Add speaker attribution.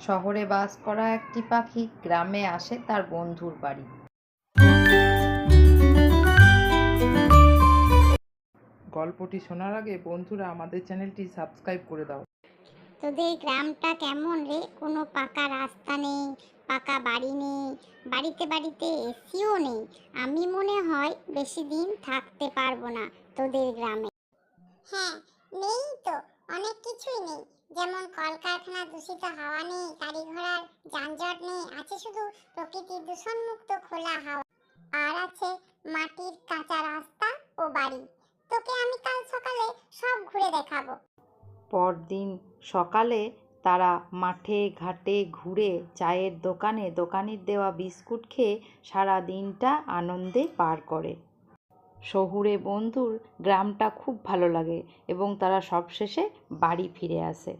Speaker 1: শহরে বাস করা একটি পাখি গ্রামে আসে তার বন্ধুর বাড়ি।
Speaker 2: গল্পটি শোনার আগে বন্ধুরা আমাদের চ্যানেলটি সাবস্ক্রাইব করে দাও।
Speaker 3: তোদের গ্রামটা কেমন রে? কোনো পাকা রাস্তা নেই, পাকা বাড়ি নেই, বাড়িতে বাড়িতে এসিও নেই। আমি মনে হয় বেশি দিন থাকতে পারবো না তোদের গ্রামে। হ্যাঁ, নেই তো, অনেক কিছুই নেই। যেমন কলকারখানা, দূষিত হাওয়া নেই, গাড়ি ঘোড়ার যানজট নেই, আছে শুধু প্রকৃতির দূষণমুক্ত খোলা হাওয়া। আর আছে মাটির কাঁচা রাস্তা ও বাড়ি। তোকে আমি কাল সকালে সব ঘুরে দেখাবো।
Speaker 1: পরদিন সকালে তারা মাঠে ঘাটে ঘুরে চায়ের দোকানে দোকানির দেওয়া বিস্কুট খেয়ে সারা দিনটা আনন্দে পার করে। শহুরে বন্ধুর গ্রামটা খুব ভালো লাগে এবং তারা সবশেষে বাড়ি ফিরে আসে।